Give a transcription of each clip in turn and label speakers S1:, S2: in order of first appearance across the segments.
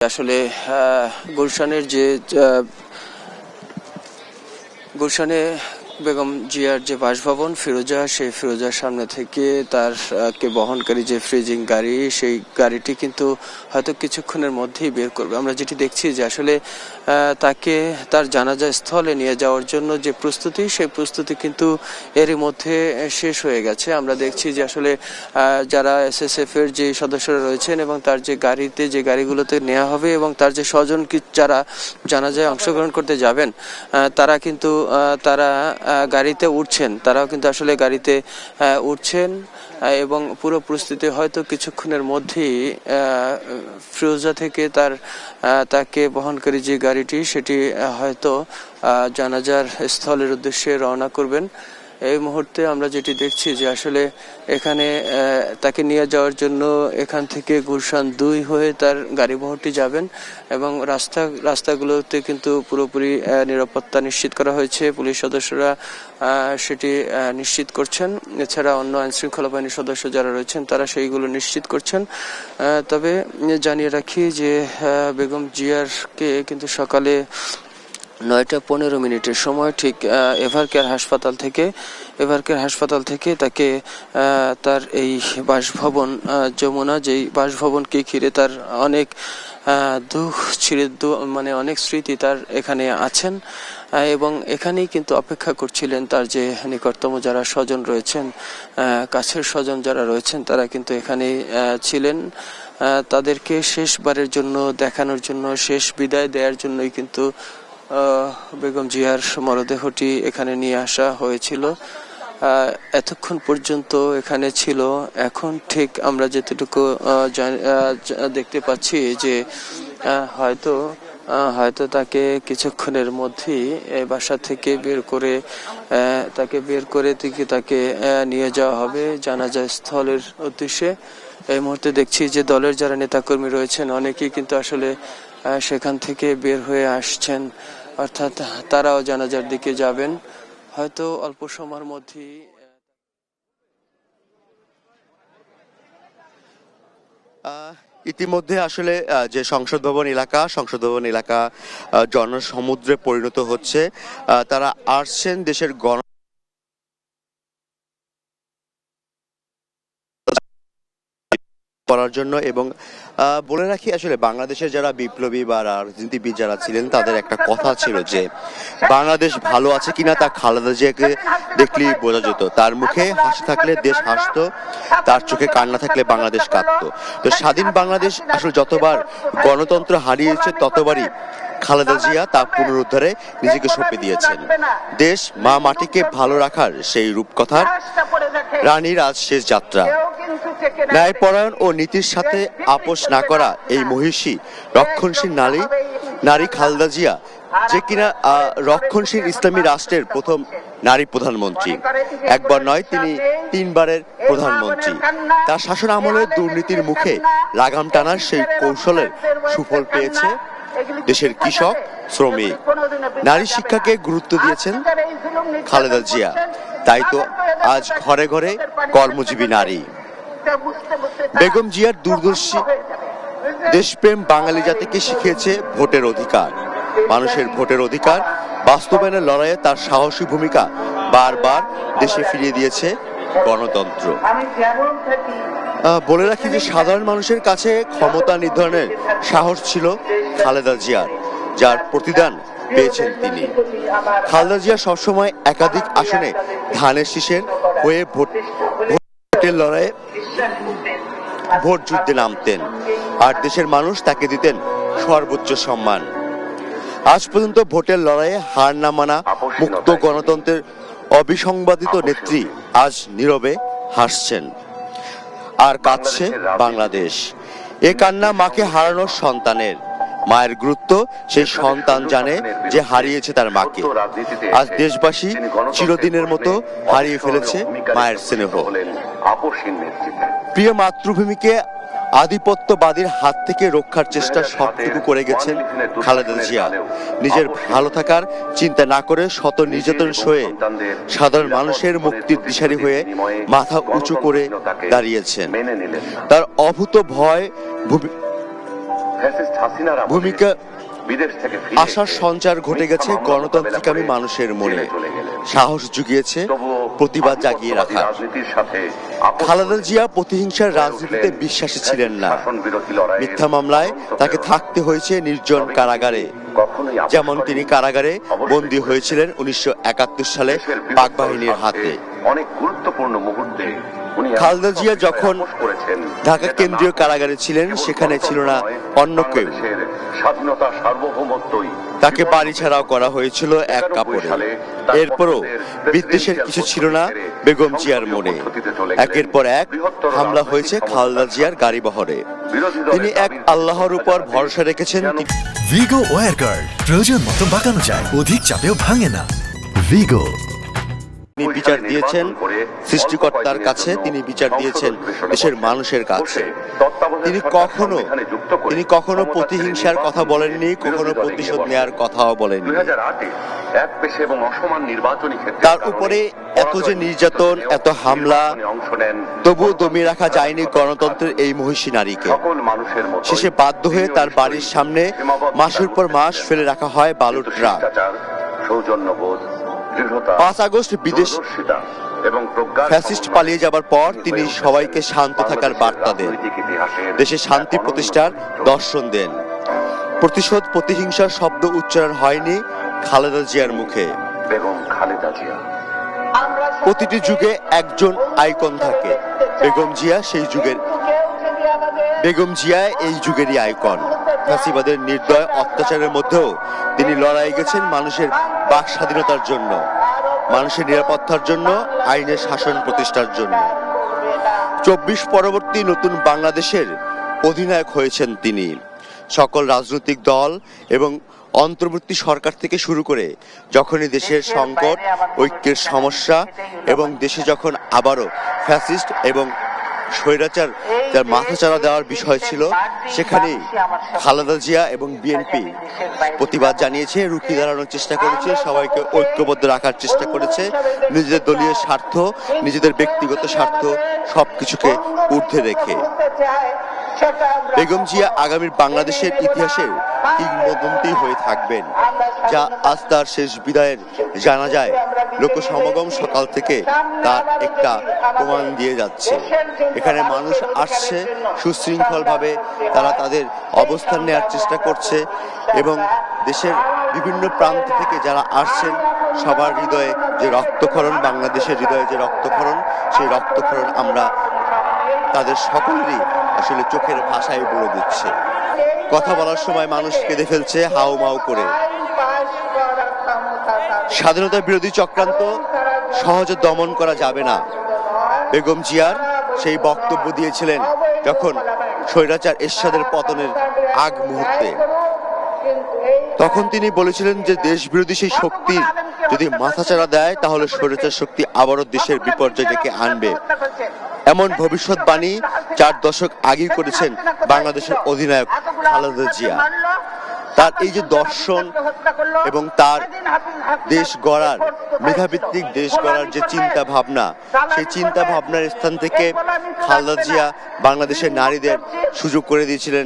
S1: আসলে গুলশানের যে গুলশানে বেগম জিয়ার যে বাসভবন ফিরোজা, সেই ফিরোজার সামনে থেকে তার কে বহনকারী যে ফ্রিজিং গাড়ি, সেই গাড়িটি কিন্তু হয়তো কিছুক্ষণের মধ্যেই বের করবে। আমরা যেটি দেখছি যে আসলে তাকে তার জানাজা স্থলে নিয়ে যাওয়ার জন্য যে প্রস্তুতি, সেই প্রস্তুতি কিন্তু এরই মধ্যে শেষ হয়ে গেছে। আমরা দেখছি যে আসলে যারা SSF এর যে সদস্যরা রয়েছেন এবং তার যে গাড়িতে, যে গাড়িগুলোতে নেওয়া হবে এবং তার যে স্বজন যারা জানাজায় অংশগ্রহণ করতে যাবেন, তারা কিন্তু তারা গাড়িতে উঠছেন, তারাও কিন্তু আসলে গাড়িতে উঠছেন এবং পুরো প্রস্তুতি হয়তো কিছুক্ষণের মধ্যেই ফিরোজা থেকে তাকে বহনকারী যে গাড়িটি, সেটি হয়তো জানাজার স্থলের উদ্দেশ্যে রওনা করবেন। এই মুহূর্তে আমরা যেটি দেখছি যে আসলে এখানে তাকে নিয়ে যাওয়ার জন্য এখান থেকে গুলশান 2 হয়ে তার গাড়িবহরটি যাবেন এবং রাস্তাগুলোতে কিন্তু পুরোপুরি নিরাপত্তা নিশ্চিত করা হয়েছে। পুলিশ সদস্যরা সেটি নিশ্চিত করছেন, এছাড়া অন্য আইনশৃঙ্খলা বাহিনীর সদস্য যারা রয়েছেন তারা সেইগুলো নিশ্চিত করছেন। তবে জানিয়ে রাখি যে বেগম জিয়ারকে কিন্তু সকালে 9টা 15 মিনিটের সময় ঠিক এভারকেয়ার হাসপাতাল থেকে তাকে তার এই বাসভবন যমুনা, যেই বাসভবনকে ঘিরে তার অনেক অনেক স্মৃতি তার এখানে আছেন এবং এখানেই কিন্তু অপেক্ষা করছিলেন তার যে নিকটতম যারা স্বজন রয়েছেন, কাছের স্বজন যারা রয়েছেন, তারা কিন্তু এখানেই ছিলেন। তাদেরকে শেষবারের জন্য দেখানোর জন্য, শেষ বিদায় দেওয়ার জন্যই কিন্তু বেগম জিয়ার মরদেহটি এখানে নিয়ে আসা হয়েছিল। এতক্ষণ পর্যন্ত এখানে ছিল। এখন ঠিক আমরা যেটুকু দেখতে পাচ্ছি যে হয়তো তাকে কিছুক্ষণের মধ্যেই বাসা থেকে বের করে তাকে নিয়ে যাওয়া হবে জানাজা স্থলের উদ্দেশ্যে। এই মুহূর্তে দেখছি যে দলের যারা নেতাকর্মী রয়েছেন, অনেকেই কিন্তু আসলে সেখান থেকে বের হয়ে আসছেন, অর্থাৎ তারাও জানাজার দিকে যাবেন হয়তো অল্প সময়ের মধ্যেই।
S2: ইতিমধ্যে আসলে যে সংসদ ভবন এলাকা জনসমুদ্রে পরিণত হচ্ছে। তারা আসছেন দেশের করার জন্য। এবং বলে রাখি, আসলে বাংলাদেশের যারা বিপ্লবী বা রাজনীতিবিদ যারা ছিলেন, তাদের একটা কথা ছিল যে বাংলাদেশ ভালো আছে কিনা তা খালেদা জিয়াকে দেখলেই বোঝা যেত। তার মুখে হাসি থাকলে দেশ হাসতো, তার চোখে কান্না থাকলে বাংলাদেশ কাঁদতো। তো স্বাধীন বাংলাদেশ আসলে যতবার গণতন্ত্র হারিয়েছে, ততবারই খালেদা জিয়া তা পুনরুদ্ধারে নিজেকে সঁপে দিয়েছেন। দেশ মা মাটিকে ভালো রাখার সেই রূপকথার রানীর আজ শেষ যাত্রা। ন্যায়পরায়ণ ও নীতির সাথে আপোষ না করা এই মহিষী রক্ষণশীল নারী খালেদা জিয়া, যে কিনা রক্ষণশীল ইসলামী রাষ্ট্রের প্রথম নারী প্রধানমন্ত্রী। একবার নয়, তিনি 3 বারের প্রধানমন্ত্রী। তার শাসন আমলে দুর্নীতির মুখে লাগাম টানার সেই কৌশলের সুফল পেয়েছে দেশের কৃষক, শ্রমিক। নারী শিক্ষাকে গুরুত্ব দিয়েছেন খালেদা জিয়া, তাই তো আজ ঘরে ঘরে কর্মজীবী নারী। বেগম জিয়ার দূরদর্শী দেশপ্রেম বাঙালি জাতিকে শিখিয়েছে ভোটের অধিকার। মানুষের ভোটের অধিকার বাস্তবায়নের লড়াইয়ে তার সাহসী ভূমিকা বারবার দেশে ফিরিয়ে দিয়েছে গণতন্ত্র। বলে রাখি যে সাধারণ মানুষের কাছে ক্ষমতা নির্ধারণের সাহস ছিল খালেদা জিয়ার, যার প্রতিদান পেয়েছেন তিনি। খালেদা জিয়া সবসময় একাধিক আসনে ধানের শীষের হয়ে ভোটের লড়াইয়ে ভোট যুদ্ধে নামতেন, আর দেশের মানুষ তাকে দিতেন সর্বোচ্চ সম্মান। আজ পর্যন্ত ভোটের লড়াইয়ে হার না মানা মুক্ত গণতন্ত্রের অবিসংবাদিত নেত্রী আজ নীরবে হাসছেন, আর কাঁদছে বাংলাদেশ। এ কান্না মাকে হারানোর সন্তানের। মায়ের গুরুত্ব সেই সন্তান জানে যে হারিয়েছে তার মাকে। আজ দেশবাসী চিরদিনের মতো হারিয়ে ফেলেছে মায়ের স্নেহ। প্রিয় মাতৃভূমিকে আধিপত্যবাদীর হাত থেকে রক্ষার চেষ্টা সবটুকু করে গেছেন খালেদা জিয়া। নিজের ভালো থাকার চিন্তা না করে শত নির্যাতন সয়ে সাধারণ মানুষের মুক্তির দিশারি হয়ে মাথা উঁচু করে দাঁড়িয়েছেন। তার অভূত ভয় ভূমিকা আশার সঞ্চার ঘটে গেছে গণতান্ত্রিকামী মানুষের মনে, সাহস জুগিয়েছে প্রতিবাদ জাগিয়ে রাখা। খালেদা জিয়া প্রতিহিংসার রাজনীতিতে বিশ্বাসী ছিলেন না। মিথ্যা মামলায় তাকে থাকতে হয়েছে নির্জন কারাগারে, যেমন তিনি কারাগারে বন্দী হয়েছিলেন 1971 সালে পাক বাহিনীর হাতে।
S3: অনেক গুরুত্বপূর্ণ মুহূর্তে
S2: খালেদা জিয়া যখন ঢাকা কেন্দ্রীয় কারাগারে ছিলেন, সেখানে ছিল না অন্য কেউ।
S3: স্বাধীনতা সার্বভৌমত্বই
S2: তাকে বাড়ি ছাড়াও করা হয়েছিল এক কাপড়ে। এরপরও বিদ্বেষের কিছু ছিল না বেগম জিয়ার মনে। একের পর এক হামলা হয়েছে খালেদা জিয়ার গাড়ি বহরে। তিনি এক আল্লাহর উপর ভরসা রেখেছেন।
S4: ভিগো ওয়্যার গার্ড প্রয়োজন মতো বাঁকানো যায়, অধিক চাপেও ভাঙে না। ভিগো।
S2: তিনি বিচার দিয়েছেন সৃষ্টিকর্তার কাছে, তিনি বিচার দিয়েছেন দেশের মানুষের কাছে। তিনি কখনো প্রতিহিংসার কথা বলেননি, কখনো প্রতিশোধ নেওয়ার কথাও বলেননি। তার উপরে এত যে নির্যাতন, এত হামলা, তবুও দমিয়ে রাখা যায়নি গণতন্ত্রের এই মহিষী নারীকে। শেষে বাধ্য হয়ে তার বাড়ির সামনে মাসের পর মাস ফেলে রাখা হয় বালুর ট্রাক। 5 আগস্ট বিদেশ ফ্যাসিস্ট পালিয়ে যাবার পর তিনি সবাইকে শান্ত থাকার বার্তা দেন, দেশে শান্তি প্রতিষ্ঠার দর্শন দেন। প্রতিশোধ, প্রতিহিংসার শব্দ উচ্চারণ হয়নি খালেদা জিয়ার মুখে। প্রতিটি যুগে একজন আইকন থাকে, বেগম জিয়া সেই যুগের। বেগম জিয়া এই যুগেরই আইকন। ফ্যাসিবাদের নির্দয় অত্যাচারের মধ্যেও তিনি লড়াই গেছেন মানুষের বাক স্বাধীনতার জন্য, মানুষের নিরাপত্তার জন্য, আইনের শাসন প্রতিষ্ঠার জন্য। 24 পরবর্তী নতুন বাংলাদেশের অধিনায়ক হয়েছেন তিনি। সকল রাজনৈতিক দল এবং অন্তর্বর্তী সরকার থেকে শুরু করে যখনই দেশের সংকট, ঐক্যের সমস্যা এবং দেশে যখন আবারও ফ্যাসিস্ট এবং স্বৈরাচার যার মাথাচাড়া দেওয়ার বিষয় ছিল, সেখানেই খালেদা জিয়া এবং বিএনপি প্রতিবাদ জানিয়েছে, রুখে দাঁড়ানোর চেষ্টা করেছে, সবাইকে ঐক্যবদ্ধ রাখার চেষ্টা করেছে, নিজেদের দলীয় স্বার্থ, নিজেদের ব্যক্তিগত স্বার্থ সবকিছুকে ঊর্ধ্বে রেখে। বেগম জিয়া আগামীর বাংলাদেশের ইতিহাসের কিংবদন্তি হয়ে থাকবেন, যা আজ তার শেষ বিদায়ের জানাজায় লোকসমাগম সকাল থেকে তার একটা প্রমাণ দিয়ে যাচ্ছে। এখানে মানুষ আসছে সুশৃঙ্খলভাবে, তারা তাদের অবস্থান নেওয়ার চেষ্টা করছে এবং দেশের বিভিন্ন প্রান্ত থেকে যারা আসছেন সবার হৃদয়ে যে রক্তক্ষরণ, বাংলাদেশের হৃদয়ে যে রক্তক্ষরণ, সেই রক্তক্ষরণ আমরা তাদের সকলেরই আসলে চোখের ভাষায় বলে দিচ্ছে। কথা বলার সময় মানুষ কেঁদে ফেলছে হাউ মাউ করে। স্বাধীনতা বিরোধী চক্রান্ত সহজে দমন করা যাবে না। বেগম জিয়ার সেই বক্তব্য দিয়েছিলেন যখন স্বৈরাচার এরশাদের পতনের আগ মুহূর্তে। তখন তিনি বলেছিলেন যে দেশ বিরোধী সেই শক্তি যদি মাথাচাড়া দেয়, তাহলে স্বৈরাচার শক্তি আবারও দেশের বিপর্যয় ডেকে আনবে। এমন ভবিষ্যৎবাণী 4 দশক আগেই করেছেন বাংলাদেশের অধিনায়ক খালেদা জিয়া। তার এই যে দর্শন এবং তার দেশ গড়ার, মেধাভিত্তিক দেশ গড়ার যে চিন্তা ভাবনা, সেই চিন্তা ভাবনার স্থান থেকে খালেদা জিয়া বাংলাদেশের নারীদের সুযোগ করে দিয়েছিলেন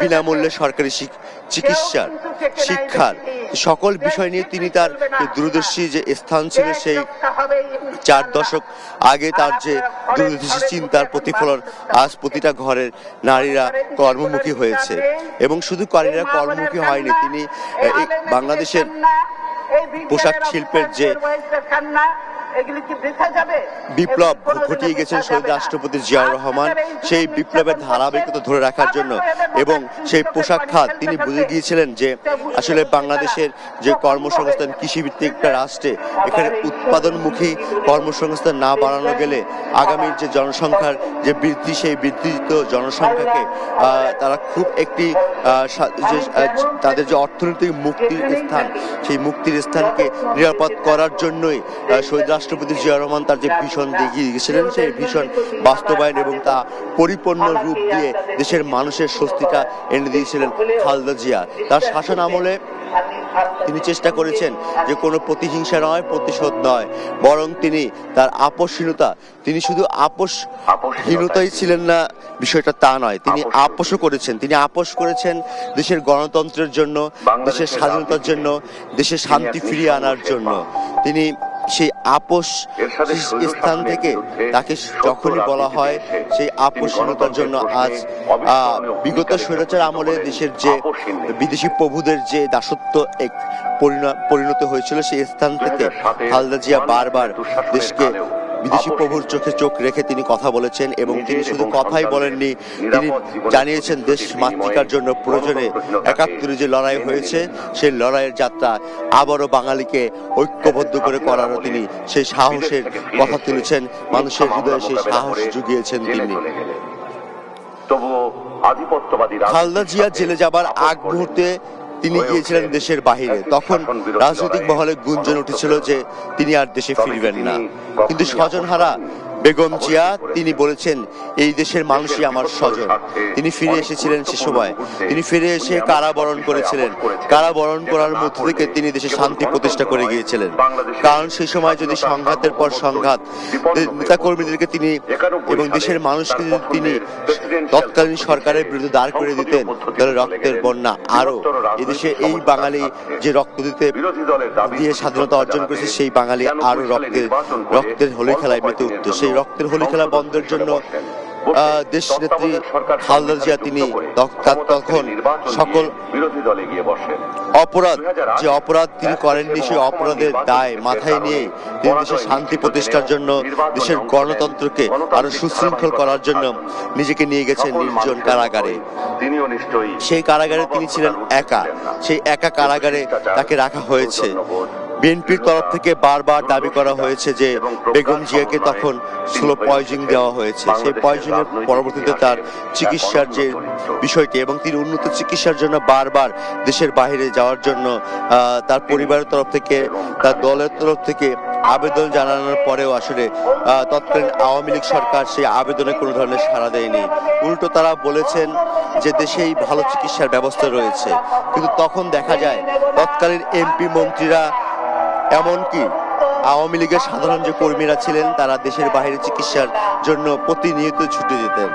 S2: বিনামূল্যে সরকারি চিকিৎসার, শিক্ষার, সকল বিষয় নিয়ে তিনি তার দূরদর্শী যে স্থান ছিল, সেই 4 দশক আগে তার যে দূরদর্শী চিন্তার প্রতিফলন আজ প্রতিটা ঘরের নারীরা কর্মমুখী হয়েছে। এবং শুধু নারীরা কর্মমুখী হয়নি, তিনি বাংলাদেশের পোশাক শিল্পের যে বিপ্লব ঘটিয়ে গেছেন শহীদ রাষ্ট্রপতি জিয়াউর রহমান, সেই বিপ্লবের ধারাবাহিকতা ধরে রাখার জন্য এবং সেই পোশাক খাত তিনি বুঝে গিয়েছিলেন যে আসলে বাংলাদেশের যে কর্মসংস্থান, কৃষিভিত্তিক একটা রাষ্ট্রে এখানে উৎপাদনমুখী কর্মসংস্থান না বাড়ানো গেলে আগামীর যে জনসংখ্যার যে বৃদ্ধি, সেই বৃদ্ধিত জনসংখ্যাকে তারা খুব একটি তাদের যে অর্থনৈতিক মুক্তির স্থান, সেই মুক্তির স্থানকে নিরাপদ করার জন্যই শহীদ রাষ্ট্রপতি জিয়াউর রহমান তার যে ভীষণ দেখিয়ে গেছিলেন, সেই ভীষণ বাস্তবায়ন এবং তা পরিপূর্ণ রূপ দিয়ে দেশের মানুষের স্বস্তিটা এনে দিয়েছিলেন খালেদা জিয়া। তার শাসন আমলে তিনি চেষ্টা করেছেন যে কোনো প্রতিহিংসা নয়, প্রতিশোধ নয়, বরং তিনি তার আপোষহীনতা, তিনি শুধু আপোষহীনতাই ছিলেন না, বিষয়টা তা নয়, তিনি আপোষও করেছেন। তিনি আপোষ করেছেন দেশের গণতন্ত্রের জন্য, দেশের স্বাধীনতার জন্য, দেশের শান্তি ফিরিয়ে আনার জন্য। তিনি সেই আপোষ স্থান থেকে তাকে যখনই বলা হয় সেই আপোষহীনতার জন্য আজ বিগত স্বৈরাচার আমলে দেশের যে বিদেশি প্রভুদের যে দাসত্ব এক পরিণত হয়েছিল, সেই স্থান থেকে খালেদা জিয়া বারবার দেশকে বিদেশি প্রভুর চোখে চোখ রেখে তিনি কথা বলেছেন, এবং তিনি শুধু কথাই বলেননি, তিনি জানিয়েছেন দেশ মাতৃকার জন্য প্রয়োজনে ৭১ যে লড়াই হয়েছে সেই লড়াইয়ের যাত্রা আবারও বাঙালিকে ঐক্যবদ্ধ করে করারও তিনি সেই সাহসের কথা তুলেছেন, মানুষের হৃদয়ে সেই সাহস জুগিয়েছেন তিনি। খালেদা জিয়া জেলে যাবার আগ মুহূর্তে তিনি গিয়েছিলেন দেশের বাহিরে। তখন রাজনৈতিক মহলে গুঞ্জন উঠেছিল যে তিনি আর দেশে ফিরবেন না, কিন্তু স্বজনহারা বেগম জিয়া তিনি বলেছেন এই দেশের মানুষই আমার স্বজন। তিনি ফিরে এসেছিলেন সে সময়, তিনি ফিরে এসে কারাবরণ করেছিলেন, কারাবরণ করার মধ্য থেকে তিনি দেশে শান্তি প্রতিষ্ঠা করে গিয়েছিলেন। কারণ সেই সময় যদি সংঘাতের পর সংঘাত নেতা কর্মীদেরকে তিনি এবং দেশের মানুষকে যদি তিনি তৎকালীন সরকারের বিরুদ্ধে দাঁড় করে দিতেন, তাহলে রক্তের বন্যা আরো এদেশে এই বাঙালি যে রক্ত দিয়ে স্বাধীনতা অর্জন করেছে সেই বাঙালি আরো রক্তের হোলি খেলায় মেতে উঠত। সেই রক্তের হোলি খেলা বন্ধের জন্য দেশ নেত্রী খালেদা জিয়া তিনি তখন সকল অপরাধ যে অপরাধ তিনি করেননি সেই অপরাধের দায় মাথায় নিয়ে তিনি দেশের শান্তি প্রতিষ্ঠার জন্য, দেশের গণতন্ত্রকে আরো সুশৃঙ্খল করার জন্য নিজেকে নিয়ে গেছেন নির্জন কারাগারে। সেই কারাগারে তিনি ছিলেন একা, সেই একা কারাগারে তাকে রাখা হয়েছে। বিএনপির তরফ থেকে বারবার দাবি করা হয়েছে যে বেগম জিয়াকে তখন স্লো পয়জন দেওয়া হয়েছে, সেই পয়জনের পরবর্তীতে তার চিকিৎসার যে বিষয়টি, এবং তিনি উন্নত চিকিৎসার জন্য বারবার দেশের বাইরে যাওয়ার জন্য তার পরিবারের তরফ থেকে, তার দলের তরফ থেকে আবেদন জানানোর পরেও আসলে তৎকালীন আওয়ামী লীগ সরকার সেই আবেদনে কোনো ধরনের সাড়া দেয়নি। উল্টো তারা বলেছেন যে দেশেই ভালো চিকিৎসার ব্যবস্থা রয়েছে, কিন্তু তখন দেখা যায় তৎকালীন এমপি মন্ত্রীরা, এমনকি আওয়ামী লীগের সাধারণ যে কর্মীরা ছিলেন, তারা দেশের বাইরে চিকিৎসার জন্য প্রতিনিয়ত ছুটে যেতেন।